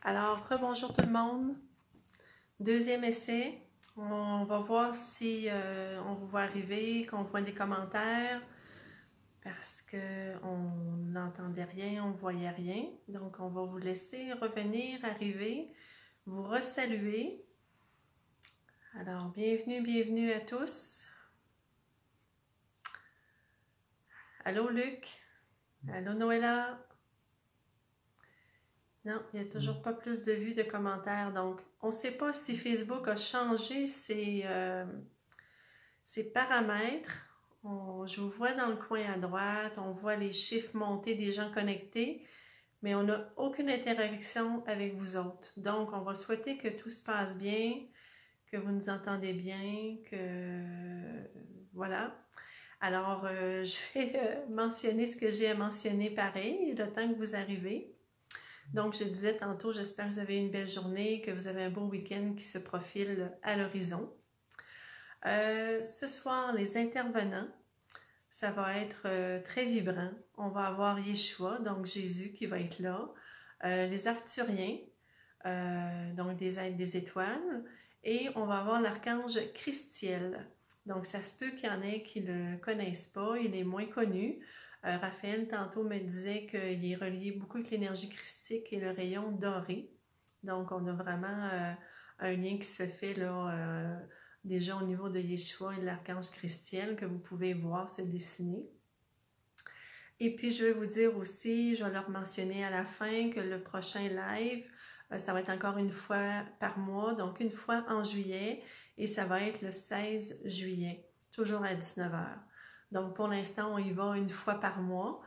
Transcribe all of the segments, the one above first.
Alors, rebonjour tout le monde. Deuxième essai. On va voir si on vous voit arriver, qu'on voit des commentaires, parce qu'on n'entendait rien, on ne voyait rien. Donc, on va vous laisser revenir, arriver, vous resaluer. Alors, bienvenue à tous. Allô Luc? Allô Noëlla? Non, il n'y a toujours pas plus de vues, de commentaires. Donc, on ne sait pas si Facebook a changé ses paramètres. Je vous vois dans le coin à droite, on voit les chiffres monter des gens connectés, mais on n'a aucune interaction avec vous autres. Donc, on va souhaiter que tout se passe bien, que vous nous entendez bien, voilà. Alors, je vais mentionner ce que j'ai à mentionner pareil, le temps que vous arrivez. Donc, je disais tantôt, j'espère que vous avez une belle journée, que vous avez un beau week-end qui se profile à l'horizon. Ce soir, les intervenants, ça va être très vibrant. On va avoir Yeshua, donc Jésus qui va être là, les Arthuriens, donc des étoiles, et on va avoir l'archange Christiel. Donc, ça se peut qu'il y en ait qui ne le connaissent pas, il est moins connu. Raphaël, tantôt, me disait qu'il est relié beaucoup avec l'énergie christique et le rayon doré. Donc, on a vraiment un lien qui se fait là, déjà au niveau de Yeshua et de l'archange Christiel que vous pouvez voir se dessiner. Et puis, je vais vous dire aussi, je vais leur mentionner à la fin que le prochain live, ça va être encore une fois par mois, donc une fois en juillet, et ça va être le 16 juillet, toujours à 19h. Donc, pour l'instant, on y va une fois par mois.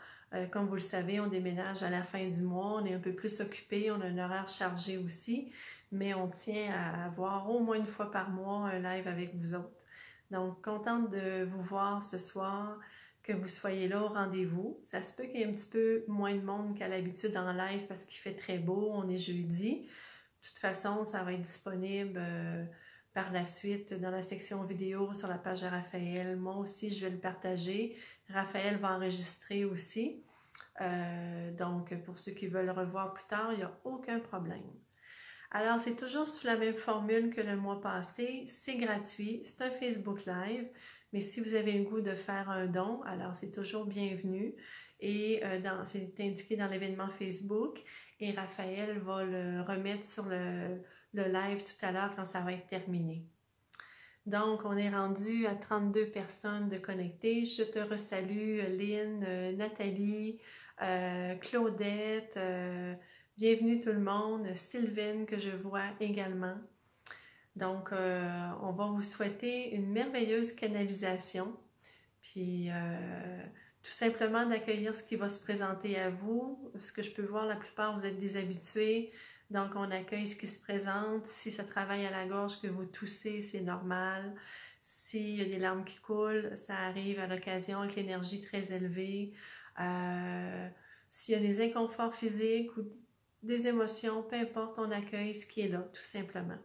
Comme vous le savez, on déménage à la fin du mois, on est un peu plus occupé, on a un horaire chargé aussi, mais on tient à avoir au moins une fois par mois un live avec vous autres. Donc, contente de vous voir ce soir, que vous soyez là au rendez-vous. Ça se peut qu'il y ait un petit peu moins de monde qu'à l'habitude en live parce qu'il fait très beau, on est jeudi. De toute façon, ça va être disponible par la suite dans la section vidéo sur la page de Raphaël. Moi aussi, je vais le partager. Raphaël va enregistrer aussi. Donc, pour ceux qui veulent le revoir plus tard, il n'y a aucun problème. Alors, c'est toujours sous la même formule que le mois passé. C'est gratuit, c'est un Facebook Live, mais si vous avez le goût de faire un don, alors c'est toujours bienvenu. Et c'est indiqué dans l'événement Facebook. Et Raphaël va le remettre sur le live tout à l'heure quand ça va être terminé. Donc, on est rendu à 32 personnes de connectées. Je te resalue, Lynn, Nathalie, Claudette, bienvenue tout le monde, Sylvaine que je vois également. Donc, on va vous souhaiter une merveilleuse canalisation, puis tout simplement d'accueillir ce qui va se présenter à vous. Ce que je peux voir, la plupart, vous êtes des habitués. Donc, on accueille ce qui se présente. Si ça travaille à la gorge, que vous toussez, c'est normal. S'il y a des larmes qui coulent, ça arrive à l'occasion avec l'énergie très élevée. S'il y a des inconforts physiques ou des émotions, peu importe, on accueille ce qui est là, tout simplement.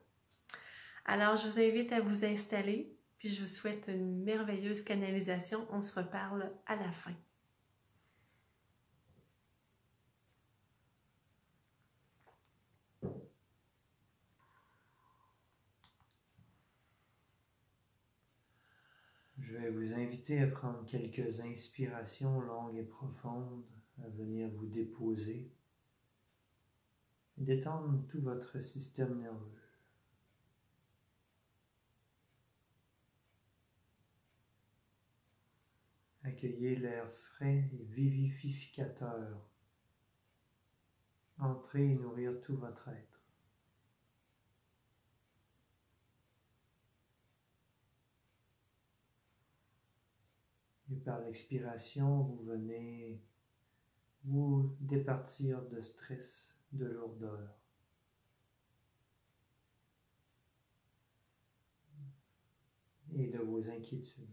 Alors, je vous invite à vous installer, puis je vous souhaite une merveilleuse canalisation. On se reparle à la fin. Je vais vous inviter à prendre quelques inspirations longues et profondes, à venir vous déposer et détendre tout votre système nerveux. Accueillez l'air frais et vivificateur. Entrez et nourrir tout votre être. Et par l'expiration, vous venez vous départir de stress, de lourdeur. Et de vos inquiétudes.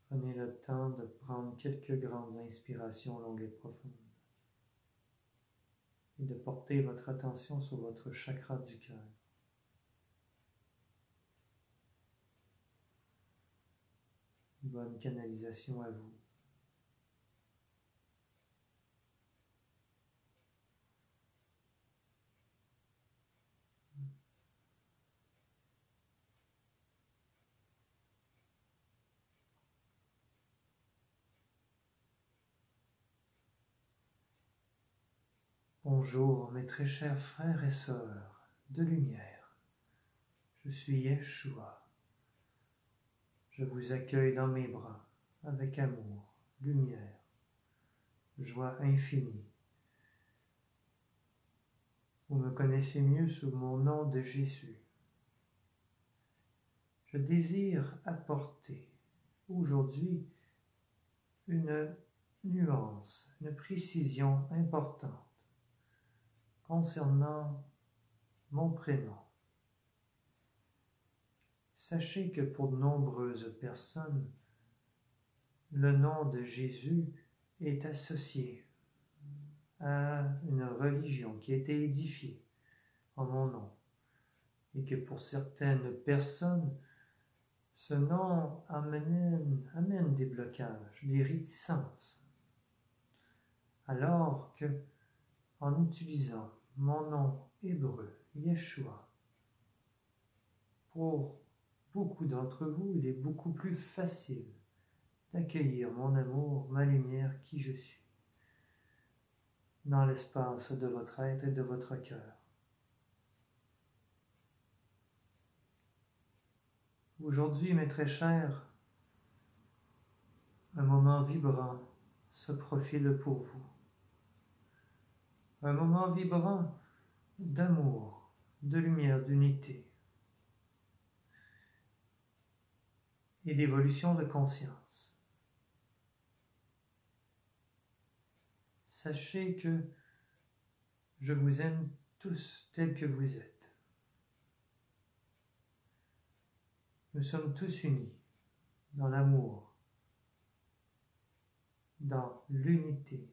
Prenez le temps de prendre quelques grandes inspirations longues et profondes et de porter votre attention sur votre chakra du cœur. Bonne canalisation à vous. Bonjour mes très chers frères et sœurs de lumière, je suis Yeshua. Je vous accueille dans mes bras avec amour, lumière, joie infinie. Vous me connaissez mieux sous mon nom de Jésus. Je désire apporter aujourd'hui une nuance, une précision importante concernant mon prénom. Sachez que pour de nombreuses personnes, le nom de Jésus est associé à une religion qui a été édifiée en mon nom, et que pour certaines personnes, ce nom amène des blocages, des réticences, alors que, en utilisant mon nom hébreu, Yeshua, pour beaucoup d'entre vous, il est beaucoup plus facile d'accueillir mon amour, ma lumière, qui je suis, dans l'espace de votre être et de votre cœur. Aujourd'hui, mes très chers, un moment vibrant se profile pour vous. Un moment vibrant d'amour, de lumière, d'unité et d'évolution de conscience. Sachez que je vous aime tous tels que vous êtes. Nous sommes tous unis dans l'amour, dans l'unité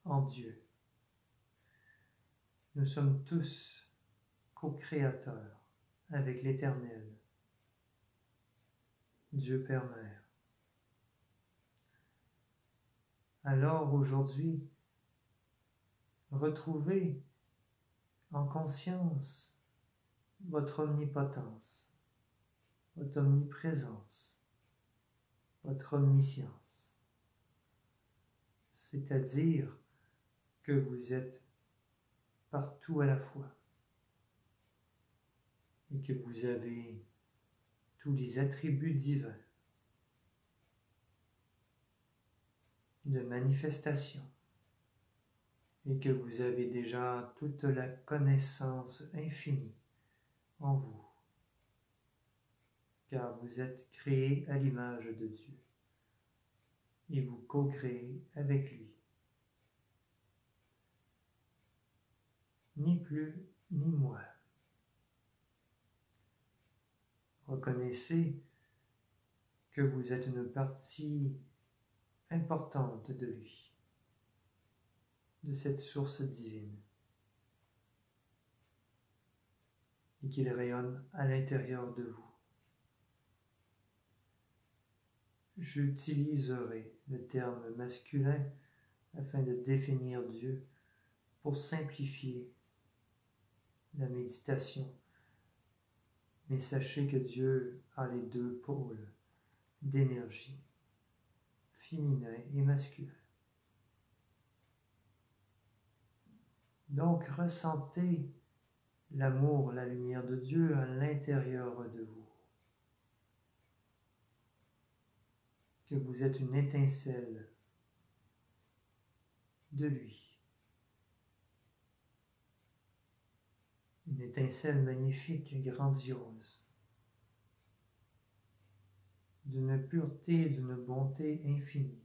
en Dieu. Nous sommes tous co-créateurs avec l'Éternel, Dieu Père Mère. Alors aujourd'hui, retrouvez en conscience votre omnipotence, votre omniprésence, votre omniscience. C'est-à-dire que vous êtes partout à la fois et que vous avez tous les attributs divins de manifestation et que vous avez déjà toute la connaissance infinie en vous, car vous êtes créés à l'image de Dieu et vous co-créez avec lui. Ni plus ni moins. Reconnaissez que vous êtes une partie importante de lui, de cette source divine, et qu'il rayonne à l'intérieur de vous. J'utiliserai le terme masculin afin de définir Dieu pour simplifier la méditation. Mais sachez que Dieu a les deux pôles d'énergie, féminin et masculin. Donc ressentez l'amour, la lumière de Dieu à l'intérieur de vous. Que vous êtes une étincelle de lui. Une étincelle magnifique, grandiose, d'une pureté, d'une bonté infinie.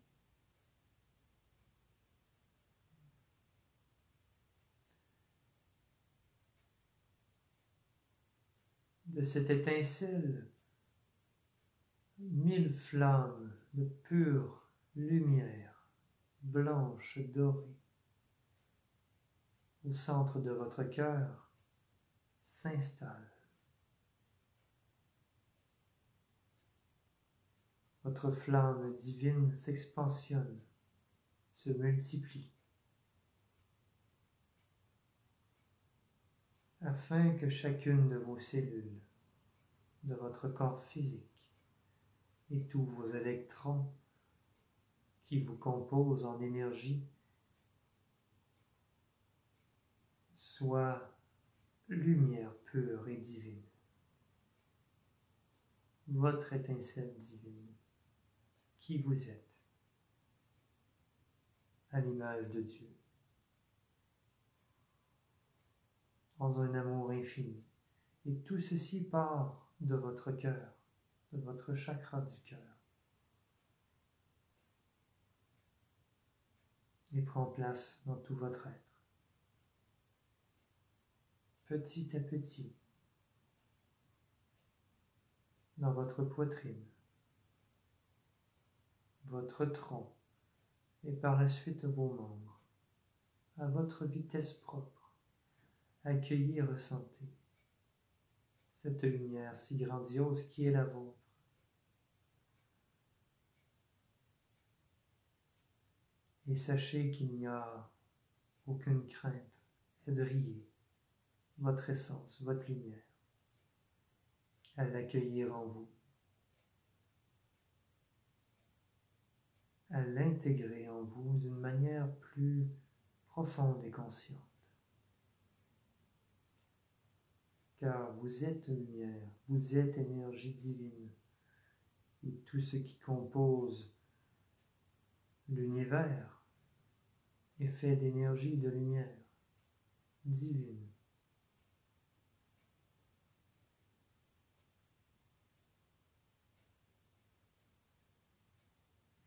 De cette étincelle, 1000 flammes de pure lumière, blanche, dorée, au centre de votre cœur, s'installe. Votre flamme divine s'expansionne, se multiplie, afin que chacune de vos cellules, de votre corps physique, et tous vos électrons qui vous composent en énergie soit lumière pure et divine, votre étincelle divine, qui vous êtes, à l'image de Dieu, dans un amour infini. Et tout ceci part de votre cœur, de votre chakra du cœur, et prend place dans tout votre être. Petit à petit, dans votre poitrine, votre tronc, et par la suite vos membres, à votre vitesse propre, accueillez et ressentez cette lumière si grandiose qui est la vôtre. Et sachez qu'il n'y a aucune crainte à briller votre essence, votre lumière, à l'accueillir en vous, à l'intégrer en vous d'une manière plus profonde et consciente. Car vous êtes lumière, vous êtes énergie divine, et tout ce qui compose l'univers est fait d'énergie de lumière divine.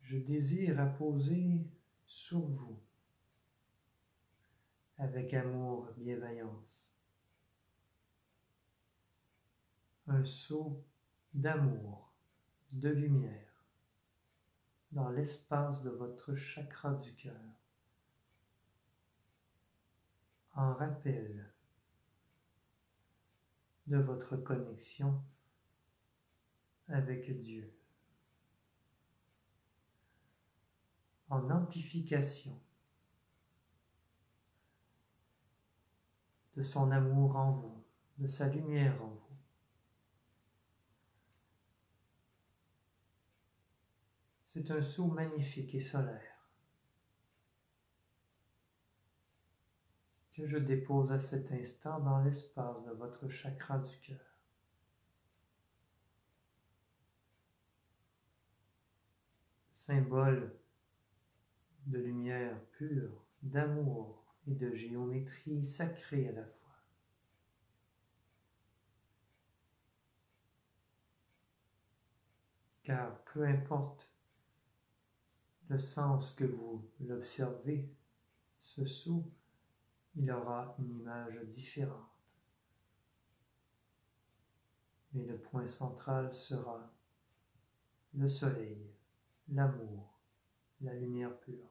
Je désire apposer sur vous, avec amour et bienveillance, un sceau d'amour, de lumière, dans l'espace de votre chakra du cœur, en rappel de votre connexion avec Dieu, en amplification de son amour en vous, de sa lumière en vous. C'est un sceau magnifique et solaire que je dépose à cet instant dans l'espace de votre chakra du cœur. Symbole de lumière pure, d'amour et de géométrie sacrée à la fois. Car peu importe le sens que vous l'observez, ce sceau, il aura une image différente. Mais le point central sera le soleil, l'amour, la lumière pure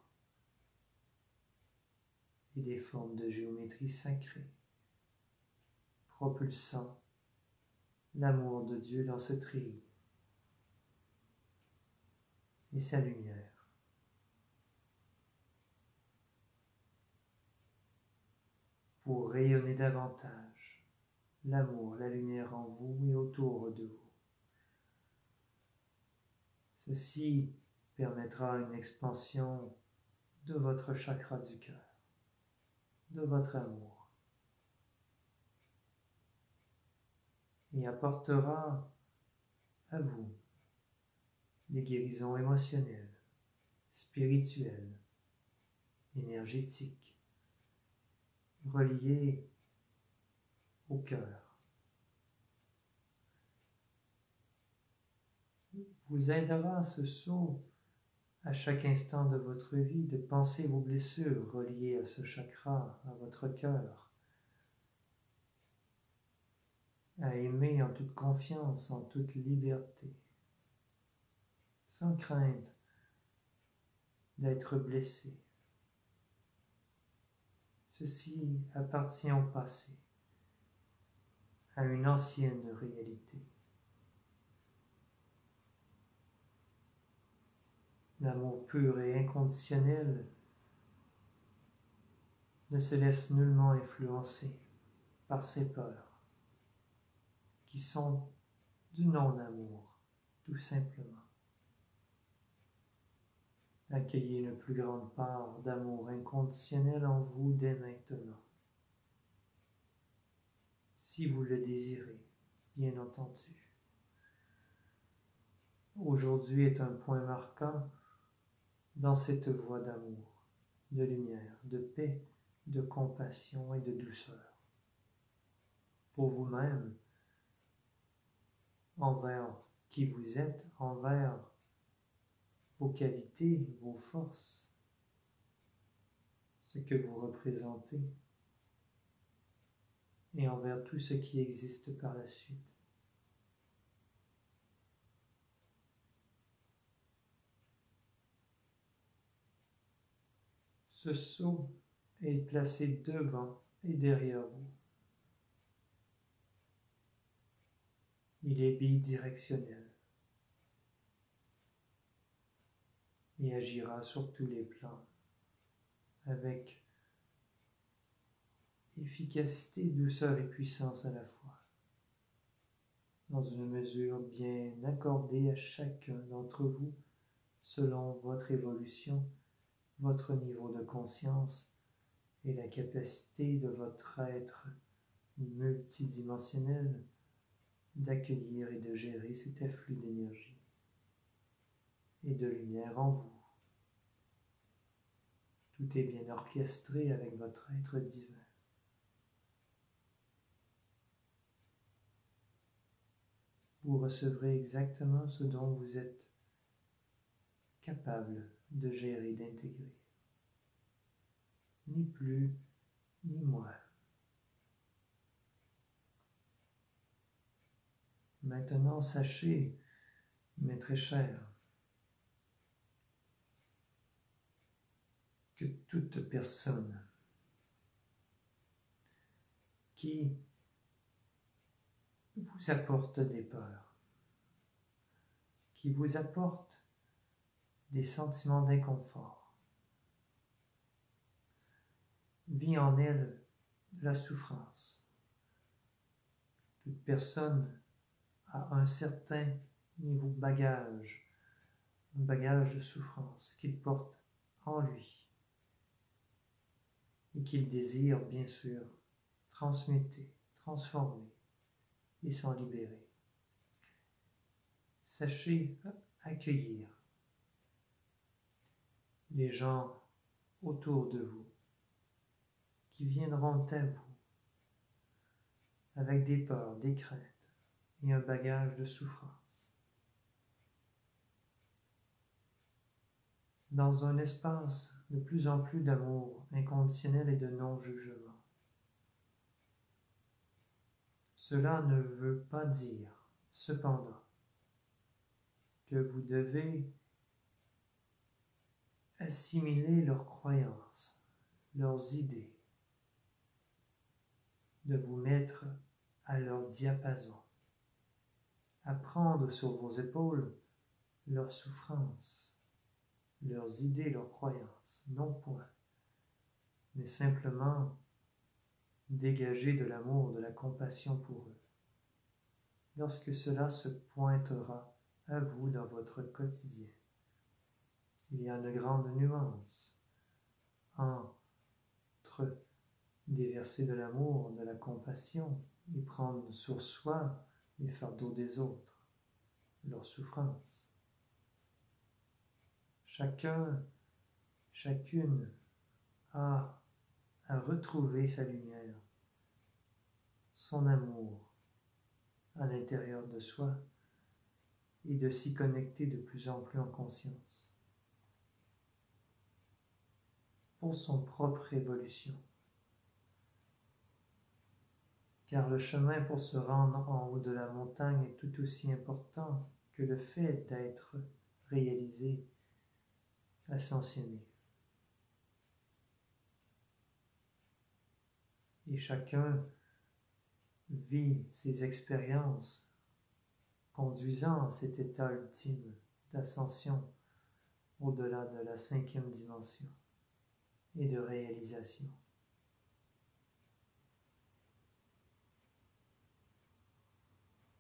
et des formes de géométrie sacrée, propulsant l'amour de Dieu dans ce tri et sa lumière. Pour rayonner davantage l'amour, la lumière en vous et autour de vous. Ceci permettra une expansion de votre chakra du cœur, de votre amour, et apportera à vous des guérisons émotionnelles, spirituelles, énergétiques, reliées au cœur. Vous aidera ce sceau à chaque instant de votre vie de penser vos blessures reliées à ce chakra, à votre cœur, à aimer en toute confiance, en toute liberté, sans crainte d'être blessé. Ceci appartient au passé, à une ancienne réalité. L'amour pur et inconditionnel ne se laisse nullement influencer par ses peurs, qui sont du non-amour, tout simplement. Accueillez une plus grande part d'amour inconditionnel en vous dès maintenant. si vous le désirez, bien entendu. Aujourd'hui est un point marquant dans cette voie d'amour, de lumière, de paix, de compassion et de douceur. Pour vous-même, envers qui vous êtes, envers vos qualités, vos forces, ce que vous représentez, et envers tout ce qui existe par la suite. Ce sceau est placé devant et derrière vous. Il est bidirectionnel et agira sur tous les plans avec efficacité, douceur et puissance à la fois, dans une mesure bien accordée à chacun d'entre vous selon votre évolution, votre niveau de conscience et la capacité de votre être multidimensionnel d'accueillir et de gérer cet afflux d'énergie et de lumière en vous. Tout est bien orchestré avec votre être divin. Vous recevrez exactement ce dont vous êtes capable de gérer, d'intégrer. Ni plus, ni moins. Maintenant, sachez, mes très chers, que toute personne qui vous apporte des peurs, qui vous apporte des sentiments d'inconfort, vit en elle la souffrance. Toute personne a un certain niveau de bagage, un bagage de souffrance qu'il porte en lui et qu'il désire bien sûr transmuter, transformer et s'en libérer. Sachez accueillir les gens autour de vous qui viendront à vous avec des peurs, des craintes et un bagage de souffrance. Dans un espace de plus en plus d'amour inconditionnel et de non-jugement. Cela ne veut pas dire, cependant, que vous devez assimiler leurs croyances, leurs idées, de vous mettre à leur diapason, à prendre sur vos épaules leurs souffrances, leurs idées, leurs croyances, non point, mais simplement dégager de l'amour, de la compassion pour eux, lorsque cela se pointera à vous dans votre quotidien. Il y a une grande nuance entre déverser de l'amour, de la compassion et prendre sur soi les fardeaux des autres, leurs souffrances. Chacun, chacune a à retrouver sa lumière, son amour à l'intérieur de soi et de s'y connecter de plus en plus en conscience pour son propre évolution. Car le chemin pour se rendre en haut de la montagne est tout aussi important que le fait d'être réalisé, ascensionné. Et chacun vit ses expériences conduisant à cet état ultime d'ascension au-delà de la 5e dimension et de réalisation.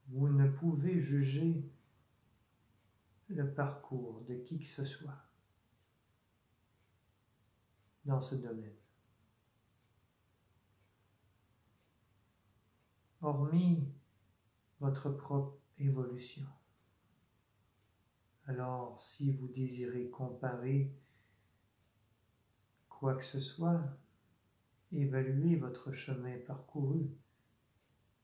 Vous ne pouvez juger le parcours de qui que ce soit dans ce domaine. hormis votre propre évolution. Alors, si vous désirez comparer quoi que ce soit, évaluez votre chemin parcouru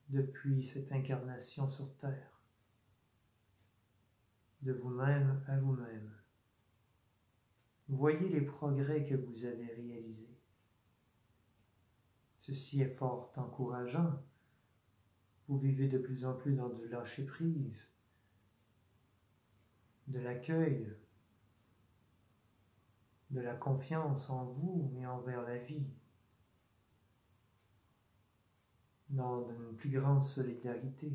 depuis cette incarnation sur Terre, de vous-même à vous-même. Voyez les progrès que vous avez réalisés. Ceci est fort encourageant. Vous vivez de plus en plus dans du lâcher-prise, de l'accueil, de la confiance en vous et envers la vie, dans une plus grande solidarité.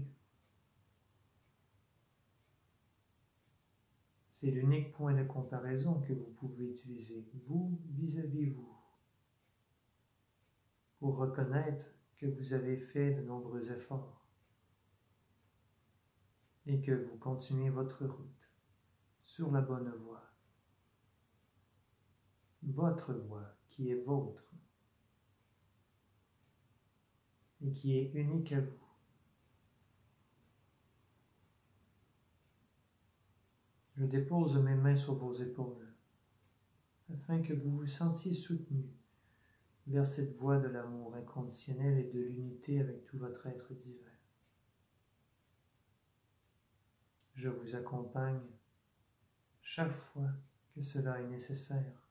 C'est l'unique point de comparaison que vous pouvez utiliser, vous vis-à-vis vous, pour reconnaître que vous avez fait de nombreux efforts et que vous continuez votre route sur la bonne voie. Votre voie qui est vôtre et qui est unique à vous. Je dépose mes mains sur vos épaules afin que vous vous sentiez soutenu vers cette voie de l'amour inconditionnel et de l'unité avec tout votre être divin. Je vous accompagne chaque fois que cela est nécessaire,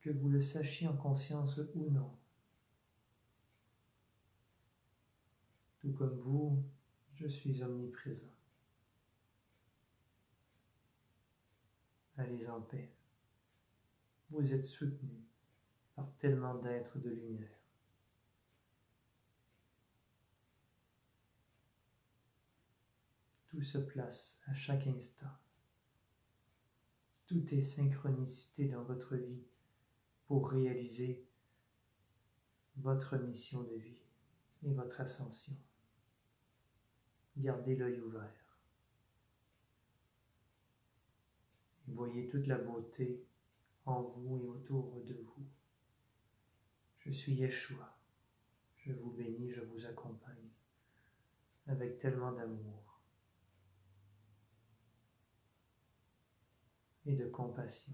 que vous le sachiez en conscience ou non. Tout comme vous, je suis omniprésent. Allez en paix. Vous êtes soutenus par tellement d'êtres de lumière. Tout se place à chaque instant. Tout est synchronicité dans votre vie pour réaliser votre mission de vie et votre ascension. Gardez l'œil ouvert. Et voyez toute la beauté en vous et autour de vous. Je suis Yeshua. Je vous bénis, je vous accompagne avec tellement d'amour et de compassion.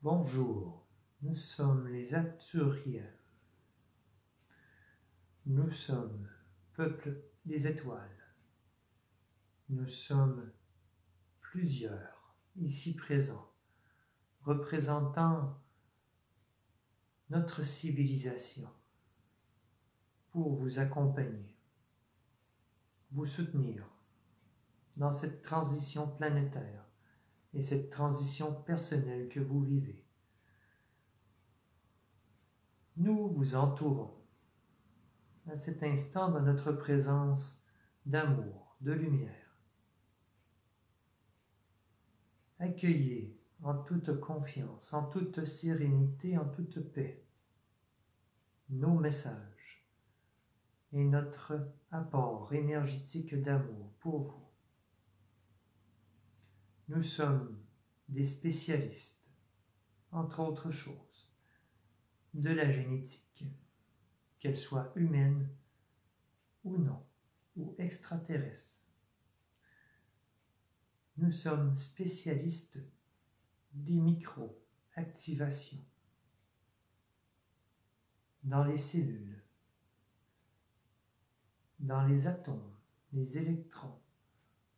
Bonjour, nous sommes les Arthuriens. Nous sommes peuple des étoiles. Nous sommes plusieurs ici présents, représentant notre civilisation pour vous accompagner, vous soutenir dans cette transition planétaire et cette transition personnelle que vous vivez. Nous vous entourons à cet instant de notre présence d'amour, de lumière. Accueillez en toute confiance, en toute sérénité, en toute paix nos messages et notre apport énergétique d'amour pour vous. Nous sommes des spécialistes, entre autres choses, de la génétique, qu'elle soit humaine ou non, ou extraterrestre. Nous sommes spécialistes des micro-activations dans les cellules, dans les atomes, les électrons,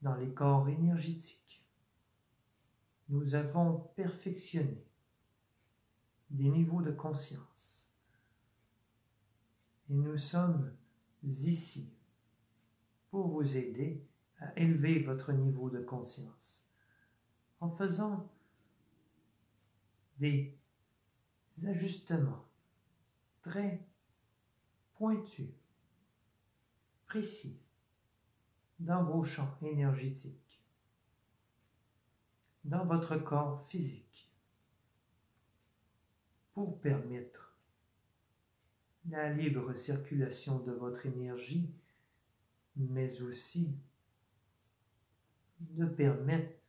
dans les corps énergétiques. Nous avons perfectionné des niveaux de conscience et nous sommes ici pour vous aider à élever votre niveau de conscience en faisant des ajustements très pointus, précis, dans vos champs énergétiques, dans votre corps physique, pour permettre la libre circulation de votre énergie, mais aussi de permettre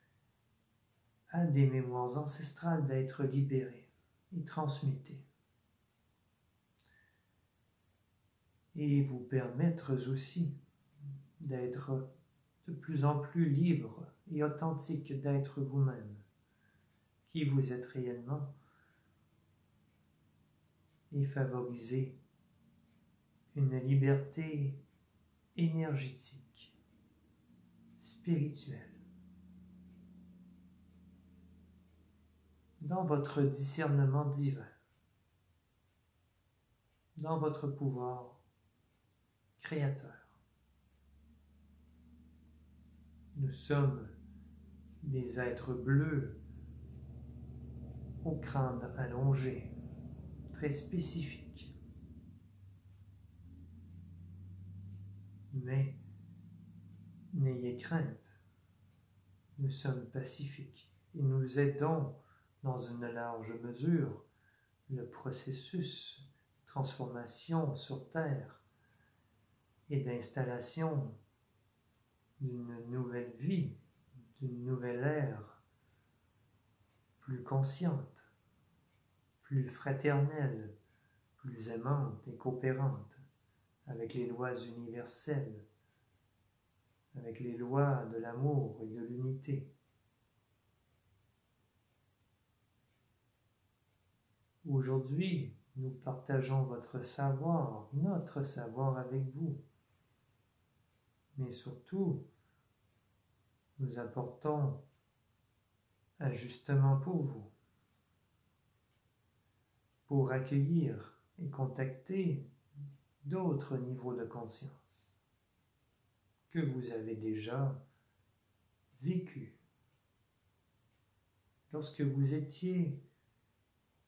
à des mémoires ancestrales d'être libérées et transmutées. Et vous permettre aussi d'être de plus en plus libre et authentique d'être vous-même, qui vous êtes réellement, et favoriser une liberté énergétique, spirituelle. Dans votre discernement divin, dans votre pouvoir créateur. Nous sommes des êtres bleus au crâne allongé, très spécifiques. Mais n'ayez crainte, nous sommes pacifiques et nous aidons dans une large mesure le processus de transformation sur Terre et d'installation d'une nouvelle vie, d'une nouvelle ère plus consciente, plus fraternelle, plus aimante et coopérante avec les lois universelles, avec les lois de l'amour et de l'unité. Aujourd'hui, nous partageons votre savoir, notre savoir avec vous. Mais surtout, nous apportons un ajustement pour vous, pour accueillir et contacter d'autres niveaux de conscience que vous avez déjà vécu lorsque vous étiez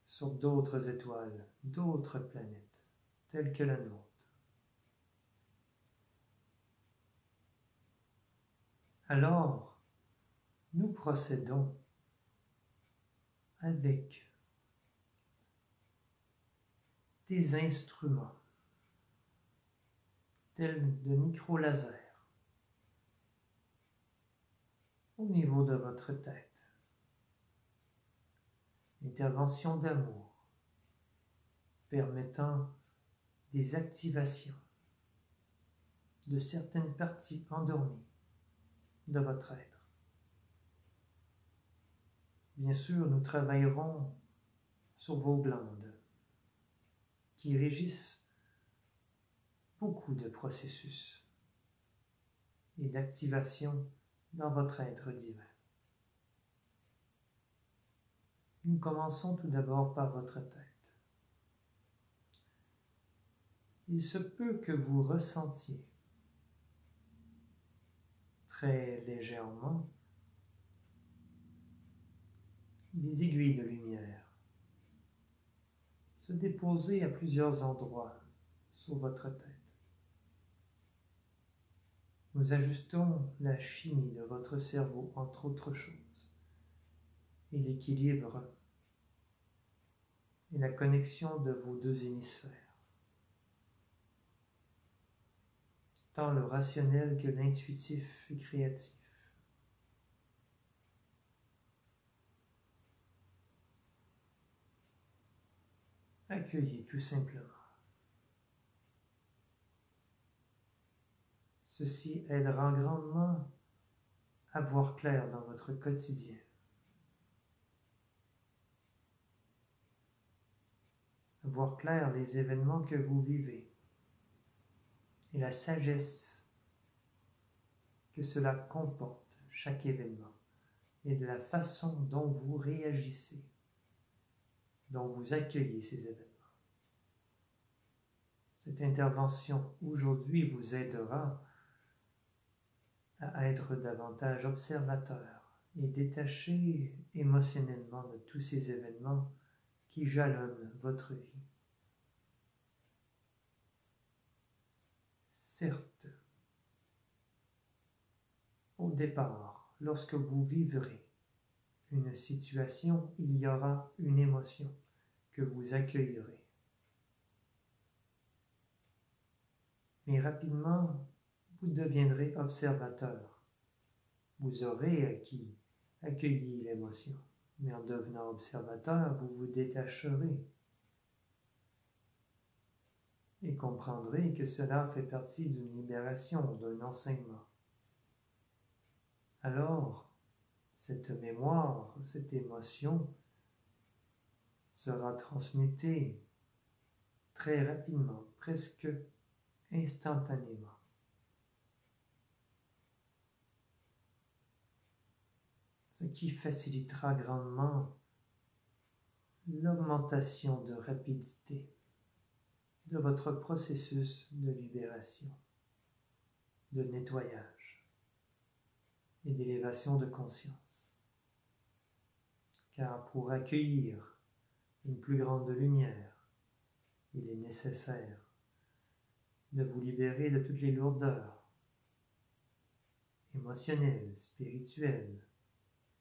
sur d'autres étoiles, d'autres planètes, telles que la nôtre. Alors, nous procédons avec des instruments tels de micro-lasers au niveau de votre tête. Intervention d'amour permettant des activations de certaines parties endormies de votre être. Bien sûr, nous travaillerons sur vos glandes qui régissent beaucoup de processus et d'activation dans votre être divin. Nous commençons tout d'abord par votre tête. Il se peut que vous ressentiez très légèrement des aiguilles de lumière se déposer à plusieurs endroits sur votre tête. Nous ajustons la chimie de votre cerveau, entre autres choses, et l'équilibre et la connexion de vos deux hémisphères, tant le rationnel que l'intuitif et créatif. Accueillez tout simplement. Ceci aidera grandement à voir clair dans votre quotidien. À voir clair les événements que vous vivez et la sagesse que cela comporte, chaque événement, et de la façon dont vous réagissez, dont vous accueillez ces événements. Cette intervention aujourd'hui vous aidera à être davantage observateur et détachez émotionnellement de tous ces événements qui jalonnent votre vie. Certes, au départ, lorsque vous vivrez une situation, il y aura une émotion que vous accueillerez. Mais rapidement, vous deviendrez observateur. Vous aurez accueilli l'émotion, mais en devenant observateur, vous vous détacherez et comprendrez que cela fait partie d'une libération, d'un enseignement. Alors, cette mémoire, cette émotion sera transmutée très rapidement, presque instantanément. Ce qui facilitera grandement l'augmentation de rapidité de votre processus de libération, de nettoyage et d'élévation de conscience. Car pour accueillir une plus grande lumière, il est nécessaire de vous libérer de toutes les lourdeurs émotionnelles, spirituelles,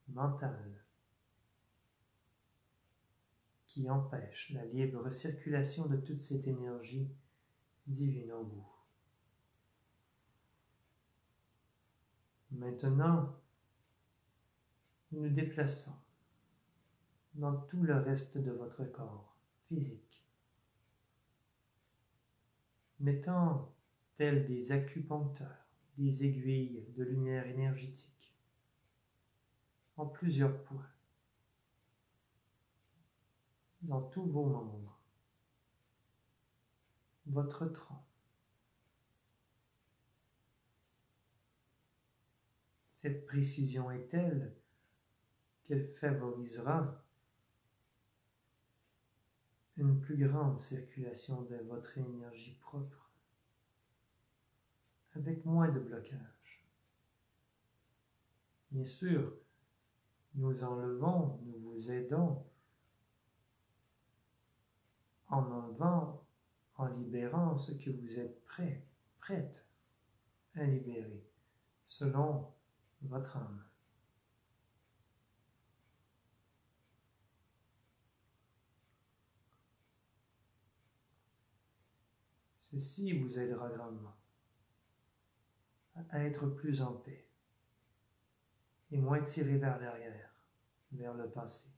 mentales, qui empêchent la libre circulation de toute cette énergie divine en vous. Maintenant, nous nous déplaçons dans tout le reste de votre corps physique, mettant tels des acupuncteurs, des aiguilles de lumière énergétique en plusieurs points dans tous vos membres, votre tronc. Cette précision est telle qu'elle favorisera une plus grande circulation de votre énergie propre, avec moins de blocage. Bien sûr, nous enlevons, nous vous aidons en enlevant, en libérant ce que vous êtes prête à libérer, selon votre âme. Ceci vous aidera grandement à être plus en paix et moins tiré vers l'arrière, vers le passé.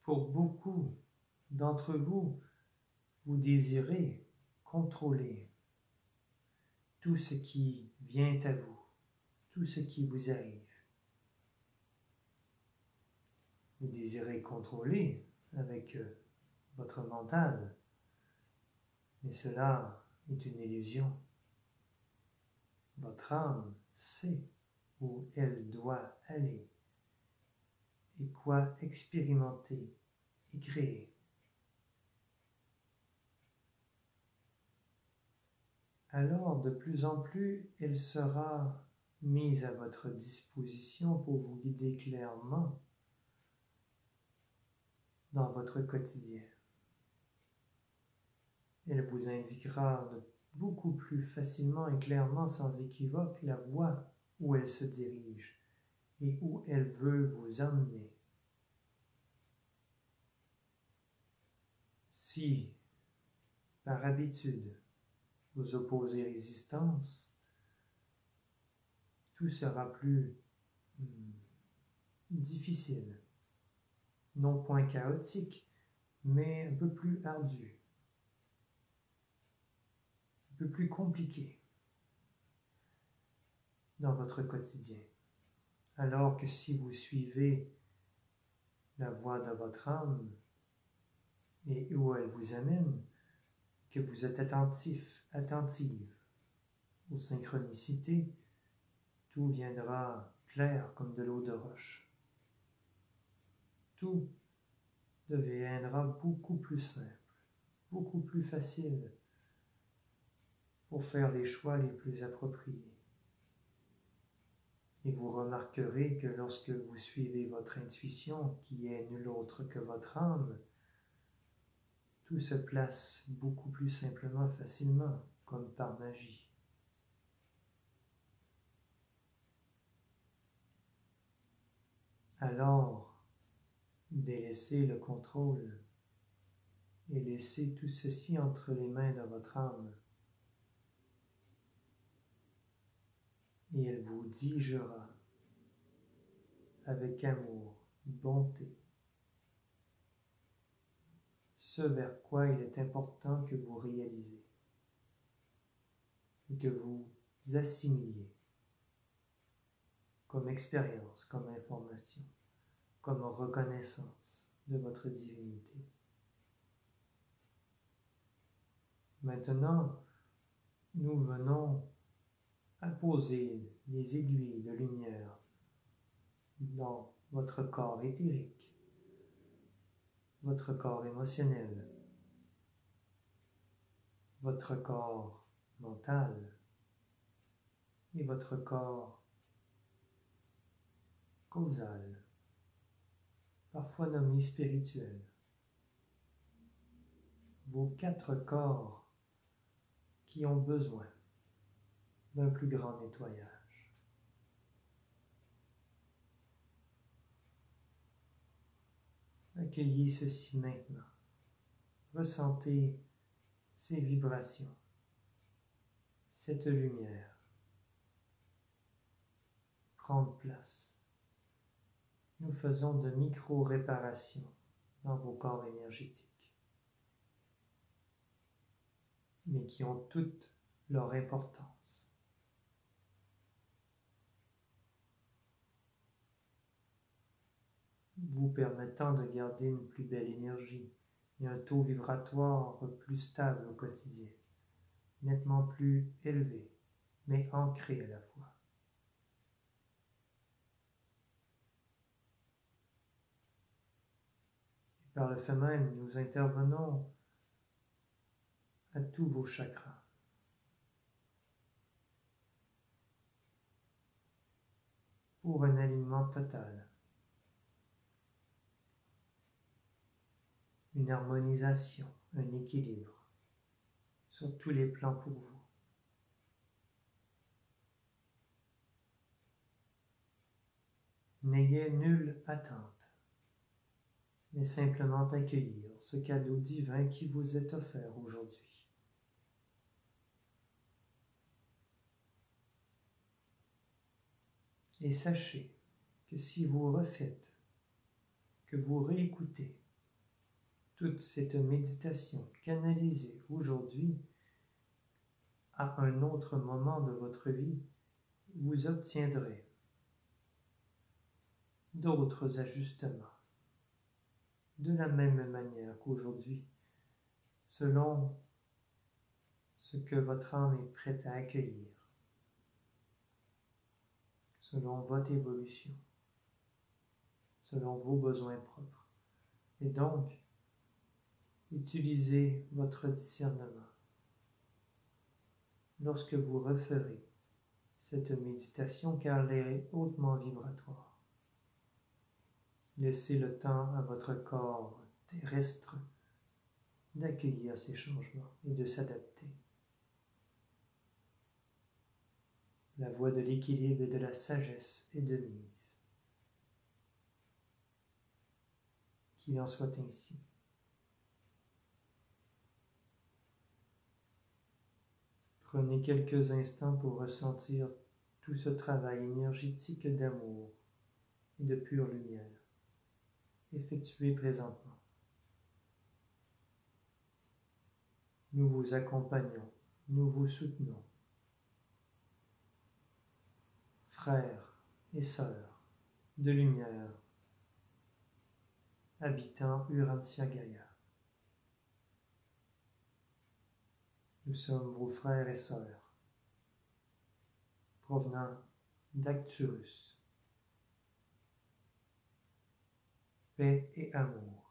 Pour beaucoup d'entre vous, vous désirez contrôler tout ce qui vient à vous, tout ce qui vous arrive. Vous désirez contrôler avec votre mental, mais cela est une illusion. Votre âme sait où elle doit aller et quoi expérimenter et créer. Alors, de plus en plus, elle sera mise à votre disposition pour vous guider clairement dans votre quotidien. Elle vous indiquera beaucoup plus facilement et clairement, sans équivoque, la voie où elle se dirige et où elle veut vous emmener. Si, par habitude, vous opposez résistance, tout sera plus difficile, non point chaotique, mais un peu plus ardu, un peu plus compliqué dans votre quotidien. Alors que si vous suivez la voie de votre âme et où elle vous amène, que vous êtes attentif, attentive aux synchronicités, tout viendra clair comme de l'eau de roche. Tout deviendra beaucoup plus simple, beaucoup plus facile pour faire les choix les plus appropriés. Et vous remarquerez que lorsque vous suivez votre intuition, qui est nulle autre que votre âme, tout se place beaucoup plus simplement, facilement, comme par magie. Alors, délaissez le contrôle et laissez tout ceci entre les mains de votre âme. Et elle vous dirigera avec amour, bonté, ce vers quoi il est important que vous réalisez et que vous assimiliez comme expérience, comme information, comme reconnaissance de votre divinité. Maintenant, nous venons à poser les aiguilles de lumière dans votre corps éthérique, votre corps émotionnel, votre corps mental et votre corps causal, parfois nommé spirituel. Vos 4 corps qui ont besoin d'un plus grand nettoyage. Accueillez ceci maintenant. Ressentez ces vibrations, cette lumière prendre place. Nous faisons de micro-réparations dans vos corps énergétiques, mais qui ont toute leur importance. Vous permettant de garder une plus belle énergie et un taux vibratoire plus stable au quotidien, nettement plus élevé, mais ancré à la fois. Et par le fait même, nous intervenons à tous vos chakras. Pour un alignement total, une harmonisation, un équilibre sur tous les plans pour vous. N'ayez nulle attente, mais simplement accueillir ce cadeau divin qui vous est offert aujourd'hui. Et sachez que si vous refaites, que vous réécoutez toute cette méditation canalisée aujourd'hui à un autre moment de votre vie, vous obtiendrez d'autres ajustements de la même manière qu'aujourd'hui, selon ce que votre âme est prête à accueillir, selon votre évolution, selon vos besoins propres. Et donc, utilisez votre discernement lorsque vous referez cette méditation, car elle est hautement vibratoire. Laissez le temps à votre corps terrestre d'accueillir ces changements et de s'adapter. La voie de l'équilibre et de la sagesse est de mise. Qu'il en soit ainsi. Prenez quelques instants pour ressentir tout ce travail énergétique d'amour et de pure lumière effectué présentement. Nous vous accompagnons, nous vous soutenons. Frères et sœurs de lumière, habitant Urantia Gaia. Nous sommes vos frères et sœurs, provenant d'Acturus. Paix et amour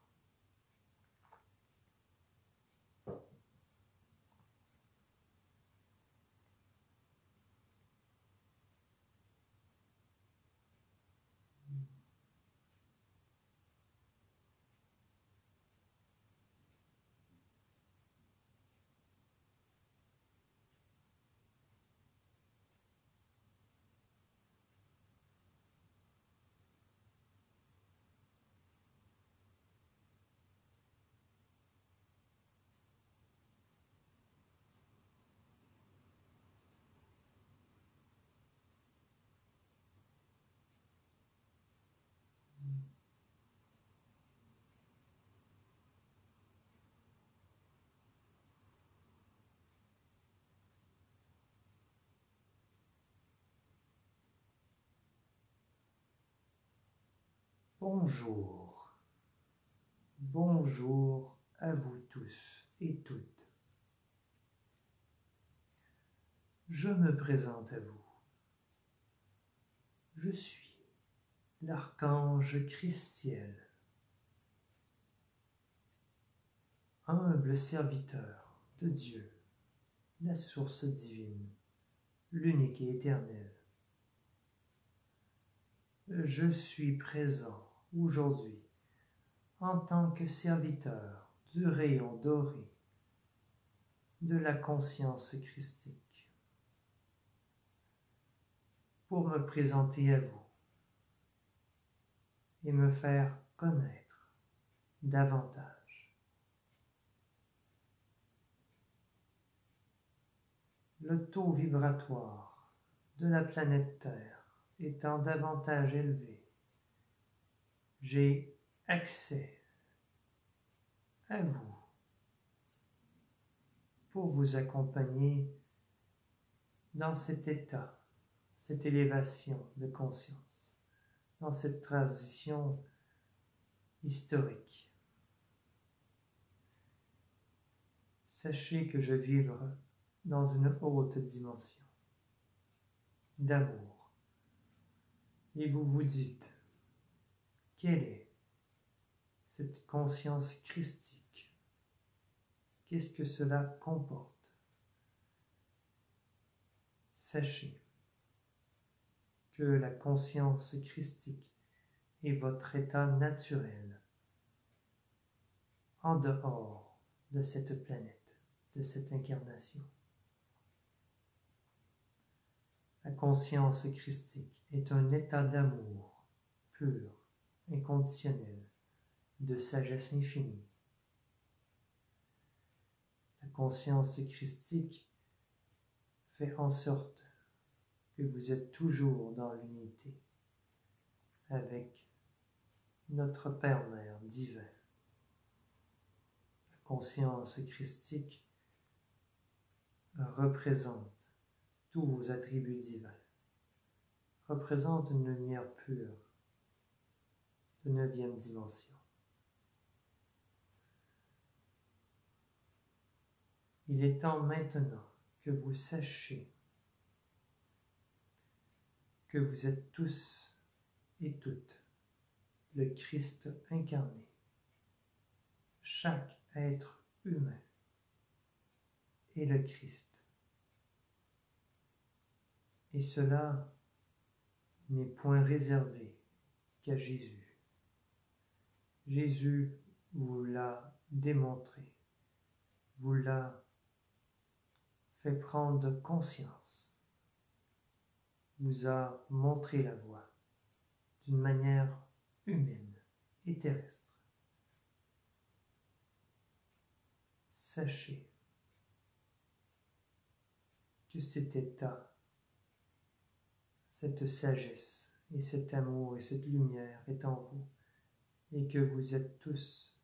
Bonjour, bonjour à vous tous et toutes. Je me présente à vous. Je suis l'archange Christiel, humble serviteur de Dieu, la source divine, l'unique et éternel. Je suis présent aujourd'hui en tant que serviteur du rayon doré de la conscience christique pour me présenter à vous et me faire connaître davantage. Le taux vibratoire de la planète Terre étant davantage élevé, j'ai accès à vous pour vous accompagner dans cet état, cette élévation de conscience, dans cette transition historique. Sachez que je vibre dans une haute dimension d'amour. Et vous vous dites, quelle est cette conscience christique? Qu'est-ce que cela comporte? Sachez que la conscience christique est votre état naturel en dehors de cette planète, de cette incarnation. La conscience christique est un état d'amour pur, inconditionnel, de sagesse infinie. La conscience christique fait en sorte que vous êtes toujours dans l'unité avec notre Père-Mère divin. La conscience christique représente tous vos attributs divins, représente une lumière pure de 9e dimension. Il est temps maintenant que vous sachiez que vous êtes tous et toutes le Christ incarné. Chaque être humain est le Christ. Et cela n'est point réservé qu'à Jésus. Jésus vous l'a démontré, vous l'a fait prendre conscience, vous a montré la voie d'une manière humaine et terrestre. Sachez que cet état, cette sagesse et cet amour et cette lumière est en vous et que vous êtes tous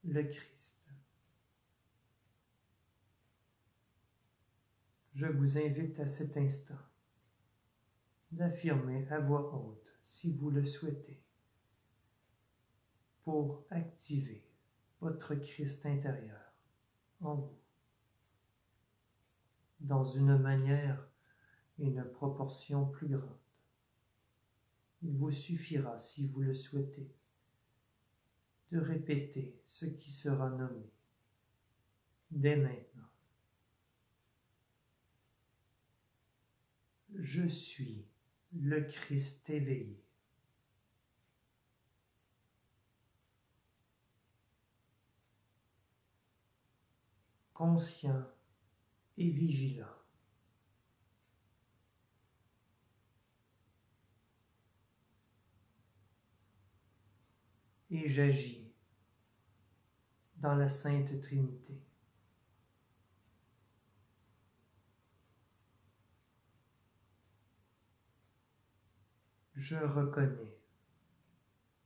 le Christ. Je vous invite à cet instant d'affirmer à voix haute, si vous le souhaitez, pour activer votre Christ intérieur en vous, dans une manière et une proportion plus grande. Il vous suffira, si vous le souhaitez, de répéter ce qui sera nommé dès maintenant. Je suis le Christ éveillé. Conscient et vigilant. Et j'agis dans la Sainte Trinité. Je reconnais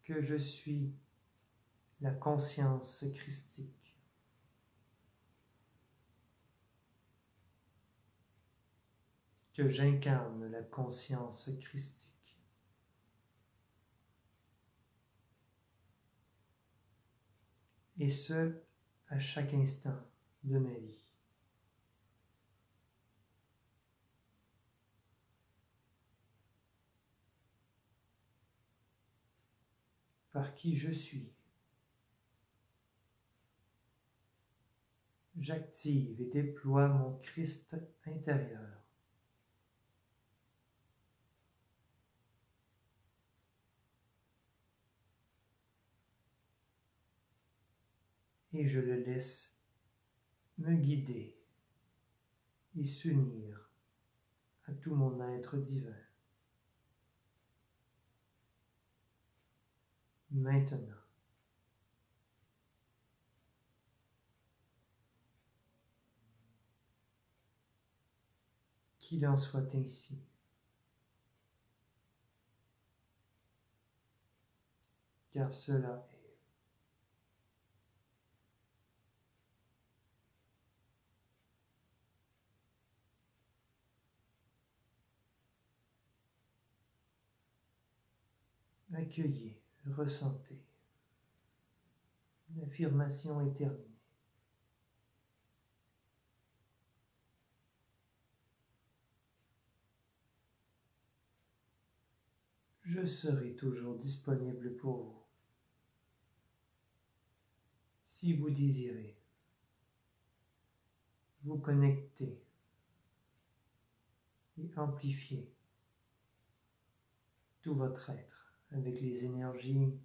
que je suis la conscience christique. Que j'incarne la conscience christique. et ce, à chaque instant de ma vie. Par qui je suis, j'active et déploie mon Christ intérieur. Et je le laisse me guider et s'unir à tout mon être divin. Maintenant, qu'il en soit ainsi. Car cela est. Accueillez, ressentez. L'affirmation est terminée. Je serai toujours disponible pour vous. Si vous désirez vous connecter et amplifier tout votre être avec les énergies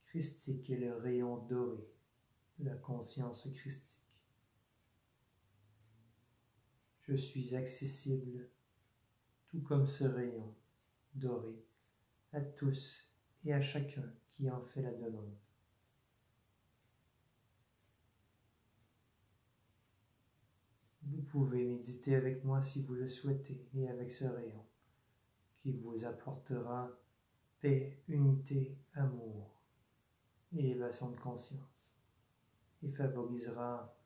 christiques et le rayon doré de la conscience christique. Je suis accessible, tout comme ce rayon doré, à tous et à chacun qui en fait la demande. Vous pouvez méditer avec moi si vous le souhaitez et avec ce rayon qui vous apportera paix, unité, amour et élévation de conscience et favorisera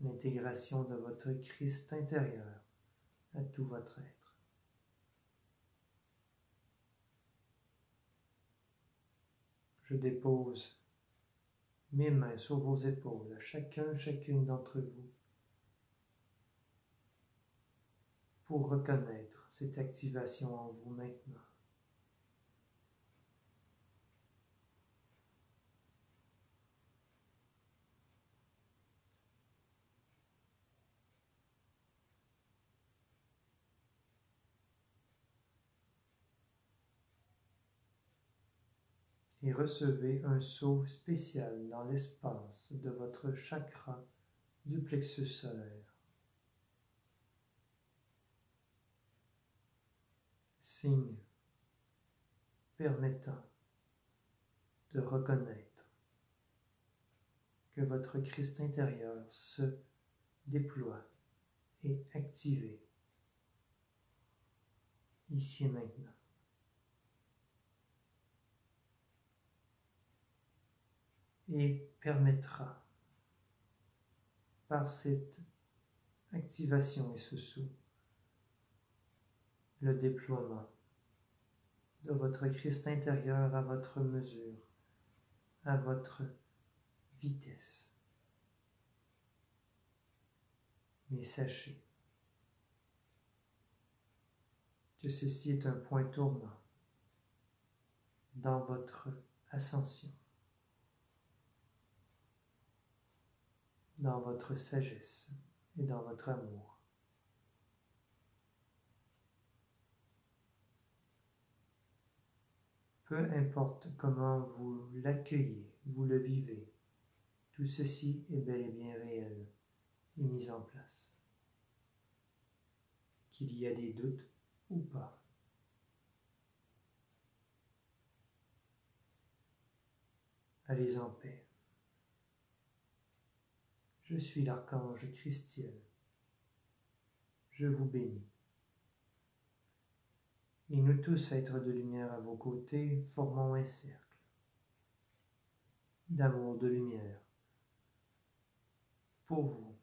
l'intégration de votre Christ intérieur à tout votre être. Je dépose mes mains sur vos épaules, chacune d'entre vous, pour reconnaître cette activation en vous maintenant. Et recevez un saut spécial dans l'espace de votre chakra du plexus solaire. Signe permettant de reconnaître que votre Christ intérieur se déploie et activé ici et maintenant. Et permettra, par cette activation et ce saut, le déploiement de votre Christ intérieur à votre mesure, à votre vitesse. Mais sachez que ceci est un point tournant dans votre ascension, dans votre sagesse et dans votre amour. Peu importe comment vous l'accueillez, vous le vivez, tout ceci est bel et bien réel et mis en place. Qu'il y a des doutes ou pas. Allez en paix. Je suis l'archange Christiel. Je vous bénis. Et nous tous, êtres de lumière à vos côtés, formons un cercle d'amour, de lumière pour vous.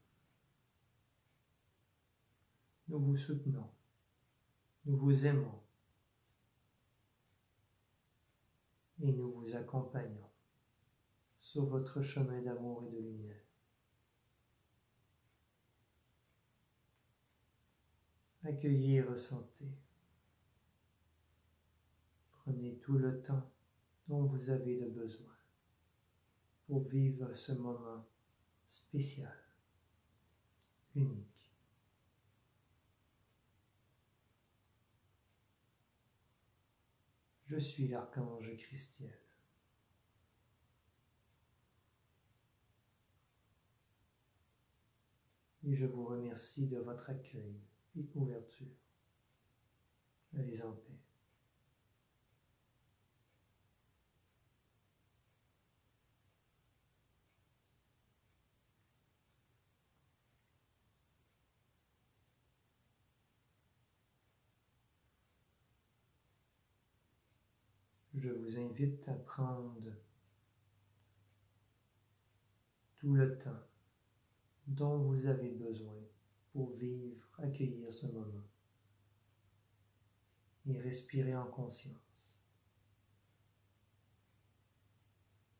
Nous vous soutenons, nous vous aimons et nous vous accompagnons sur votre chemin d'amour et de lumière. Accueillez et ressentez. Prenez tout le temps dont vous avez le besoin pour vivre ce moment spécial, unique. Je suis l'archange Christiel. Et je vous remercie de votre accueil et ouverture. Allez en paix. Je vous invite à prendre tout le temps dont vous avez besoin pour vivre, accueillir ce moment et respirer en conscience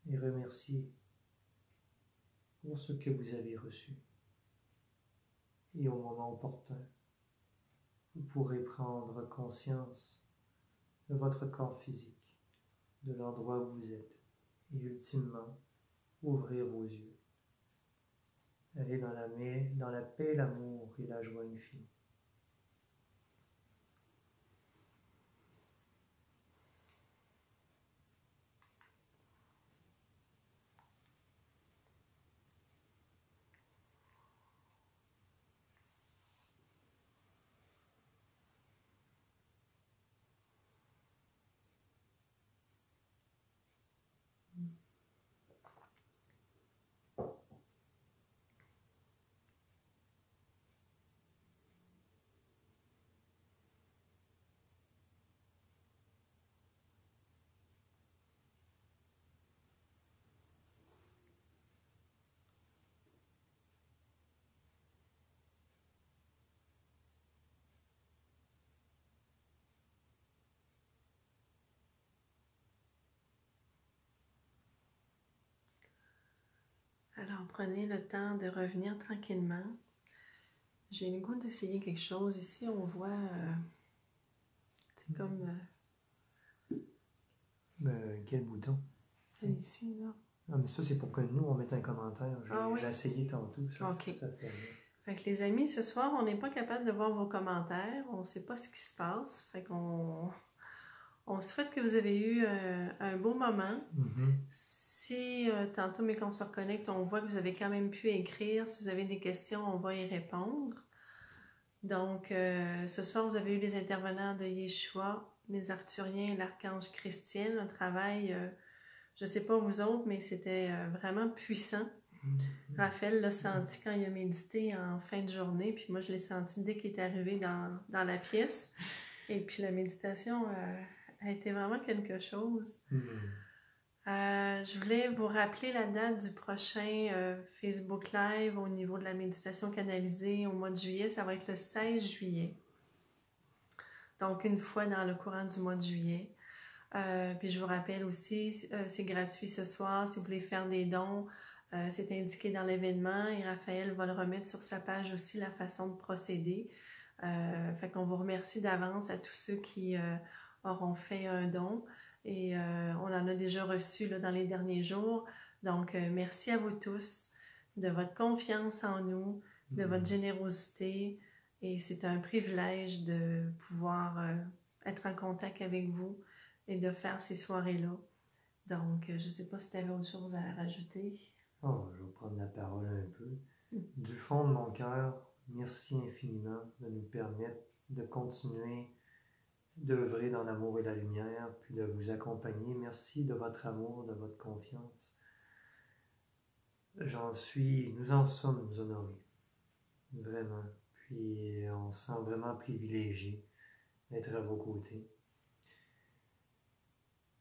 et remercier pour ce que vous avez reçu. Et au moment opportun, vous pourrez prendre conscience de votre corps physique, de l'endroit où vous êtes et ultimement ouvrir vos yeux. Allez dans la paix, l'amour et la joie infinie. Alors, prenez le temps de revenir tranquillement. J'ai le goût d'essayer quelque chose. Ici, on voit, c'est comme... Quel bouton? c'est ici, là. Ah, mais ça, c'est pour que nous, on mette un commentaire. J'ai essayé tantôt. Ça fait Fait que les amis, ce soir, on n'est pas capable de voir vos commentaires. On ne sait pas ce qui se passe. Fait qu'on souhaite que vous avez eu un beau moment. Si tantôt, mais qu'on se reconnecte, on voit que vous avez quand même pu écrire. Si vous avez des questions, on va y répondre. Donc, ce soir, vous avez eu les intervenants de Yeshua, les Arthuriens et l'Archange Christiel. Un travail, je ne sais pas vous autres, mais c'était vraiment puissant. Raphaël l'a senti quand il a médité en fin de journée, puis moi, je l'ai senti dès qu'il est arrivé dans la pièce. Et puis, la méditation a été vraiment quelque chose. Je voulais vous rappeler la date du prochain Facebook Live au niveau de la méditation canalisée au mois de juillet. Ça va être le 16 juillet. Donc, une fois dans le courant du mois de juillet. Puis je vous rappelle aussi, c'est gratuit ce soir. Si vous voulez faire des dons, c'est indiqué dans l'événement et Raphaël va le remettre sur sa page aussi, la façon de procéder. Fait qu'on vous remercie d'avance à tous ceux qui auront fait un don. Et on en a déjà reçu là, dans les derniers jours. Donc, merci à vous tous de votre confiance en nous, de votre générosité. Et c'est un privilège de pouvoir être en contact avec vous et de faire ces soirées-là. Donc, je ne sais pas si tu avais autre chose à rajouter. Oh, je vais prendre la parole un peu. Du fond de mon cœur, merci infiniment de nous permettre de continuer d'œuvrer dans l'amour et la lumière, puis de vous accompagner. Merci de votre amour, de votre confiance. Nous en sommes honorés, vraiment. Puis on se sent vraiment privilégié d'être à vos côtés.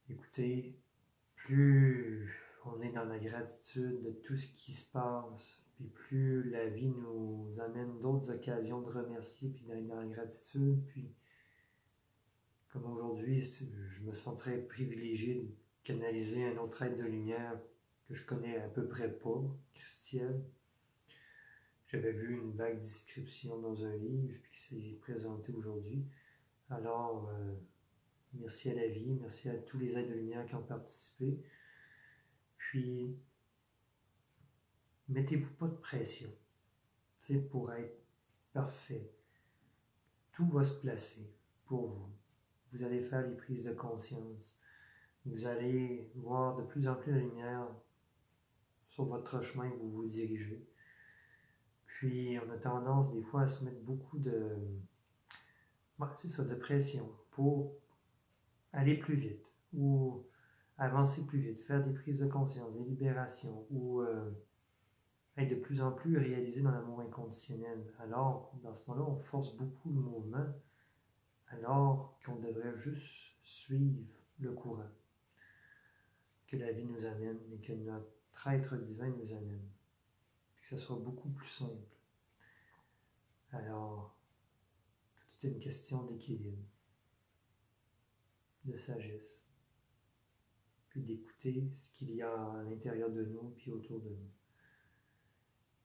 Écoutez, plus on est dans la gratitude de tout ce qui se passe, puis plus la vie nous amène d'autres occasions de remercier, puis d'être dans la gratitude, puis comme aujourd'hui, je me sens très privilégié de canaliser un autre être de lumière que je connais à peu près pas, Christiane. J'avais vu une vague description dans un livre, puis c'est présenté aujourd'hui. Alors, merci à la vie, merci à tous les êtres de lumière qui ont participé. Puis, mettez-vous pas de pression, tu sais, pour être parfait. Tout va se placer pour vous. Vous allez faire les prises de conscience. Vous allez voir de plus en plus la lumière sur votre chemin où vous vous dirigez. Puis, on a tendance des fois à se mettre beaucoup de, c'est ça, de pression pour aller plus vite ou avancer plus vite, faire des prises de conscience, des libérations ou être de plus en plus réalisé dans l'amour inconditionnel. Alors, dans ce temps-là, on force beaucoup le mouvement alors qu'on devrait juste suivre le courant que la vie nous amène et que notre être divin nous amène. Que ce soit beaucoup plus simple. Alors, tout est une question d'équilibre, de sagesse, puis d'écouter ce qu'il y a à l'intérieur de nous puis autour de nous.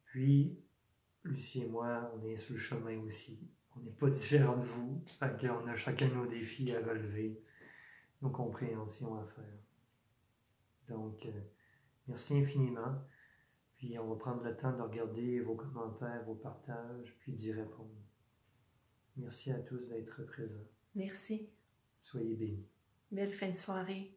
Puis, Lucie et moi, on est sur le chemin aussi. On n'est pas différents de vous. On a chacun nos défis à relever, nos compréhensions à faire. Donc, merci infiniment. Puis, on va prendre le temps de regarder vos commentaires, vos partages, puis d'y répondre. Merci à tous d'être présents. Merci. Soyez bénis. Belle fin de soirée.